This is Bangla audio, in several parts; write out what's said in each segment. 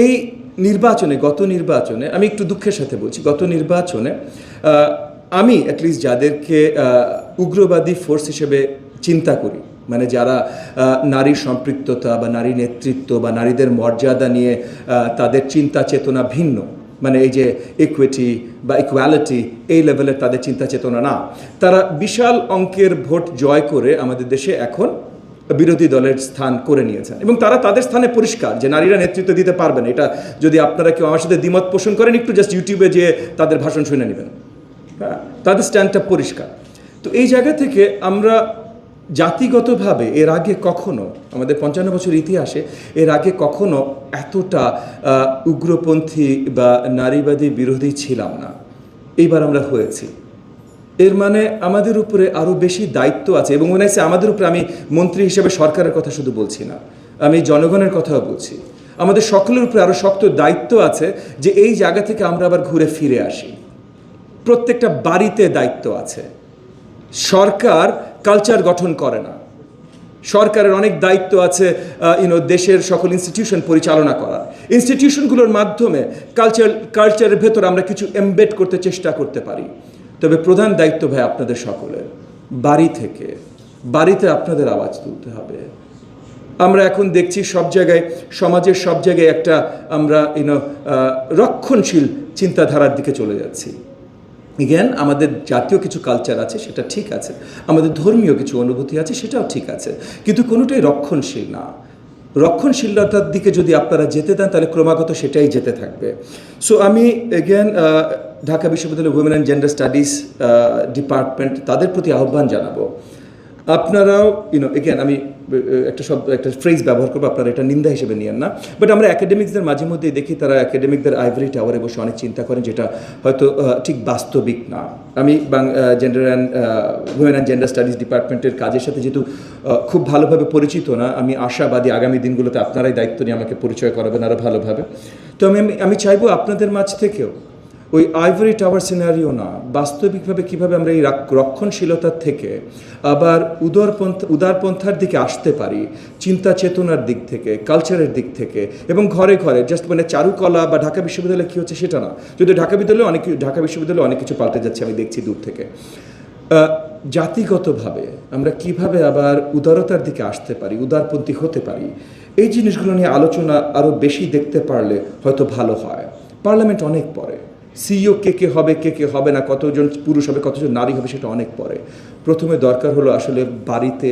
এই নির্বাচনে গত নির্বাচনে আমি একটু দুঃখের সাথে বলছি, গত নির্বাচনে আমি অ্যাটলিস্ট যাদেরকে উগ্রবাদী ফোর্স হিসেবে চিন্তা করি, মানে যারা নারীর সম্পৃক্ততা বা নারী নেতৃত্ব বা নারীদের মর্যাদা নিয়ে তাদের চিন্তা চেতনা ভিন্ন, মানে এই যে ইকুইটি বা ইকুয়ালিটি এই লেভেলের তাদের চিন্তা চেতনা না, তারা বিশাল অঙ্কের ভোট জয় করে আমাদের দেশে এখন বিরোধী দলের স্থান করে নিয়েছেন এবং তারা তাদের স্থানে পরিষ্কার যে নারীরা নেতৃত্ব দিতে পারবেন। এটা যদি আপনারা কেউ আমার সাথে দ্বিমত পোষণ করেন, একটু জাস্ট ইউটিউবে যে তাদের ভাষণ শুনে নেবেন, হ্যাঁ, তাদের স্ট্যান্ডটা পরিষ্কার। তো এই জায়গা থেকে আমরা জাতিগতভাবে এর আগে কখনো আমাদের 55 বছর ইতিহাসে এর আগে কখনো এতটা উগ্রপন্থী বা নারীবাদী বিরোধী ছিলাম না। এইবার আমরা হয়েছি। এর মানে আমাদের উপরে আরও বেশি দায়িত্ব আছে এবং মনে হচ্ছে আমাদের উপরে, আমি মন্ত্রী হিসেবে সরকারের কথা শুধু বলছি না, আমি জনগণের কথাও বলছি, আমাদের সকলের উপরে আরও শক্ত দায়িত্ব আছে যে এই জায়গা থেকে আমরা আবার ঘুরে ফিরে আসি। প্রত্যেকটা বাড়িতে দায়িত্ব আছে। সরকার কালচার গঠন করে না, সরকারের অনেক দায়িত্ব আছে দেশের সকল ইনস্টিটিউশন পরিচালনা করার। ইনস্টিটিউশনগুলোর মাধ্যমে কালচারের ভেতর আমরা কিছু এমবেড করতে চেষ্টা করতে পারি। তবে প্রধান দায়িত্ব ভাই আপনাদের সকলের, বাড়ি থেকে, বাড়িতে আপনাদের আওয়াজ তুলতে হবে। আমরা এখন দেখছি সব জায়গায়, সমাজের সব জায়গায় একটা আমরা রক্ষণশীল চিন্তাধারার দিকে চলে যাচ্ছি। ইগেন আমাদের জাতীয় কিছু কালচার আছে, সেটা ঠিক আছে, আমাদের ধর্মীয় কিছু অনুভূতি আছে, সেটাও ঠিক আছে, কিন্তু কোনোটাই রক্ষণশীল না। রক্ষণশীলতার দিকে যদি আপনারা যেতে দেন তাহলে ক্রমাগত সেটাই যেতে থাকবে। সো আমি এগেন ঢাকা বিশ্ববিদ্যালয় women and gender studies department তাদের প্রতি আহ্বান জানাবো, আপনারাও এগেন আমি একটা ফ্রেজ ব্যবহার করবো, আপনারা এটা নিন্দা হিসেবে নিয়েন না, বাট আমরা অ্যাকাডেমিক্সদের মাঝে মধ্যেই দেখি তারা অ্যাকাডেমিকদের আইভরি টাওয়ারে বসে অনেক চিন্তা করেন, যেটা হয়তো ঠিক বাস্তবিক না। আমি gender and women and gender studies ডিপার্টমেন্টের কাজের সাথে যেহেতু খুব ভালোভাবে পরিচিত না, আমি আশাবাদী আগামী দিনগুলোতে আপনারাই দায়িত্ব নিয়ে আমাকে পরিচয় করাবেন আরও ভালোভাবে। তো আমি চাইবো আপনাদের মাঝ থেকেও ওই আইভরি টাওয়ার সিনারিও না, বাস্তবিকভাবে কীভাবে আমরা এই রক্ষণশীলতার থেকে আবার উদারপন্থার দিকে আসতে পারি, চিন্তা চেতনার দিক থেকে, কালচারের দিক থেকে, এবং ঘরে ঘরে জাস্ট মানে চারুকলা বা ঢাকা বিশ্ববিদ্যালয়ে কী হচ্ছে সেটা না, যদি ঢাকা বিশ্ববিদ্যালয়ে অনেক কিছু পাল্টে যাচ্ছে আমি দেখছি দূর থেকে। জাতিগতভাবে আমরা কিভাবে আবার উদারতার দিকে আসতে পারি, উদারপন্থী হতে পারি, এই জিনিসগুলো নিয়ে আলোচনা আরও বেশি দেখতে পারলে হয়তো ভালো হয়। পার্লামেন্ট অনেক পরে, সিইও কে হবে না, কতজন পুরুষ হবে, কতজন নারী হবে, সেটা অনেক পরে। প্রথমে দরকার হলো আসলে বাড়িতে,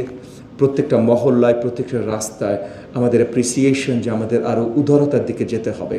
প্রত্যেকটা মহল্লায়, প্রত্যেকটা রাস্তায় আমাদের অ্যাপ্রিসিয়েশন যে আমাদের আরও উদারতার দিকে যেতে হবে।